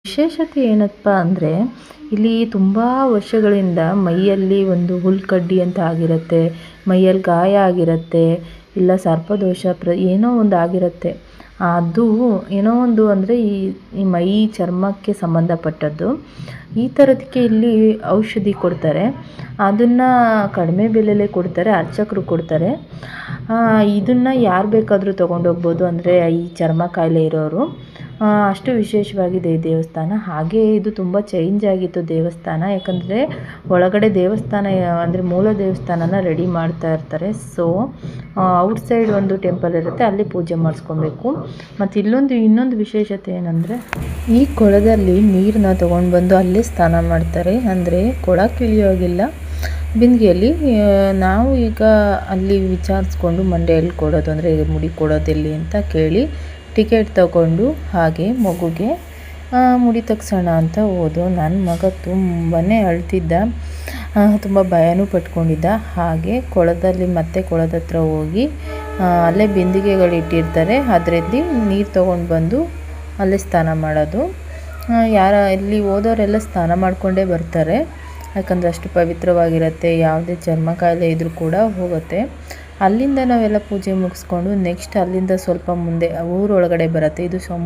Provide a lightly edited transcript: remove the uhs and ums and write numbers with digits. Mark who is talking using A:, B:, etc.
A: ವಿಶೇಷತೆ ಏನಪ್ಪ ಅಂದರೆ ಇಲ್ಲಿ ತುಂಬ ವರ್ಷಗಳಿಂದ ಮೈಯಲ್ಲಿ ಒಂದು ಹುಲ್ಕಡ್ಡಿ ಅಂತ ಆಗಿರುತ್ತೆ, ಮೈಯಲ್ಲಿ ಗಾಯ ಆಗಿರುತ್ತೆ, ಇಲ್ಲ ಸರ್ಪದೋಷ ಏನೋ ಒಂದು ಆಗಿರುತ್ತೆ. ಅದು ಏನೋ ಒಂದು ಅಂದರೆ ಈ ಮೈ ಚರ್ಮಕ್ಕೆ ಸಂಬಂಧಪಟ್ಟದ್ದು. ಈ ಥರದಕ್ಕೆ ಇಲ್ಲಿ ಔಷಧಿ ಕೊಡ್ತಾರೆ. ಅದನ್ನು ಕಡಿಮೆ ಬೆಲೆಯಲ್ಲೇ ಕೊಡ್ತಾರೆ, ಅರ್ಚಕರು ಕೊಡ್ತಾರೆ. ಇದನ್ನು ಯಾರು ಬೇಕಾದರೂ ತೊಗೊಂಡೋಗ್ಬೋದು, ಅಂದರೆ ಈ ಚರ್ಮ ಕಾಯಿಲೆ ಇರೋರು. ಅಷ್ಟು ವಿಶೇಷವಾಗಿದೆ ಈ ದೇವಸ್ಥಾನ. ಹಾಗೆ ಇದು ತುಂಬ ಚೇಂಜ್ ಆಗಿತ್ತು ದೇವಸ್ಥಾನ, ಯಾಕಂದರೆ ಒಳಗಡೆ ದೇವಸ್ಥಾನ ಅಂದರೆ ಮೂಲ ದೇವಸ್ಥಾನನ ರೆಡಿ ಮಾಡ್ತಾ ಇರ್ತಾರೆ. ಸೊ ಔಟ್ಸೈಡ್ ಒಂದು ಟೆಂಪಲ್ ಇರುತ್ತೆ, ಅಲ್ಲಿ ಪೂಜೆ ಮಾಡಿಸ್ಕೊಬೇಕು. ಮತ್ತು ಇನ್ನೊಂದು ವಿಶೇಷತೆ ಏನಂದರೆ ಈ ಕೊಳದಲ್ಲಿ ನೀರನ್ನ ತೊಗೊಂಡು ಬಂದು ಅಲ್ಲೇ ಸ್ನಾನ ಮಾಡ್ತಾರೆ. ಅಂದರೆ ಕೊಳ ಕಿಳಿಯೋಗಿಲ್ಲ, ಬಿಂದಿಗೆಯಲ್ಲಿ. ನಾವು ಈಗ ಅಲ್ಲಿ ವಿಚಾರಿಸ್ಕೊಂಡು ಮಂಡ್ಯಲ್ಲಿ ಕೊಡೋದು ಅಂದರೆ ಮುಡಿ ಕೊಡೋದೆಲ್ಲಿ ಅಂತ ಕೇಳಿ ಟಿಕೆಟ್ ತಗೊಂಡು ಹಾಗೆ ಮಗುಗೆ ಮುಡಿ ತಗ್ಸೋಣ ಅಂತ ಹೋದು. ನನ್ನ ಮಗ ತುಂಬಾ ಅಳ್ತಿದ್ದ, ತುಂಬ ಭಯನೂ ಪಟ್ಕೊಂಡಿದ್ದ. ಹಾಗೆ ಕೊಳದ ಹತ್ರ ಹೋಗಿ ಅಲ್ಲೇ ಬಿಂದಿಗೆಗಳು ಇಟ್ಟಿರ್ತಾರೆ, ಅದರಲ್ಲಿ ನೀರು ತೊಗೊಂಡು ಬಂದು ಅಲ್ಲೇ ಸ್ನಾನ ಮಾಡೋದು. ಇಲ್ಲಿ ಹೋದವರೆಲ್ಲ ಸ್ನಾನ ಮಾಡಿಕೊಂಡೇ ಬರ್ತಾರೆ, ಯಾಕಂದರೆ ಅಷ್ಟು ಪವಿತ್ರವಾಗಿರುತ್ತೆ. ಯಾವುದೇ ಚರ್ಮ ಕಾಯಿಲೆ ಇದ್ರೂ ಕೂಡ ಹೋಗುತ್ತೆ. ಅಲ್ಲಿಂದ ನಾವೆಲ್ಲ ಪೂಜೆ ಮುಗಿಸ್ಕೊಂಡು ನೆಕ್ಸ್ಟ್ ಅಲ್ಲಿಂದ ಸ್ವಲ್ಪ ಮುಂದೆ ಊರೊಳಗಡೆ ಬರುತ್ತೆ. ಇದು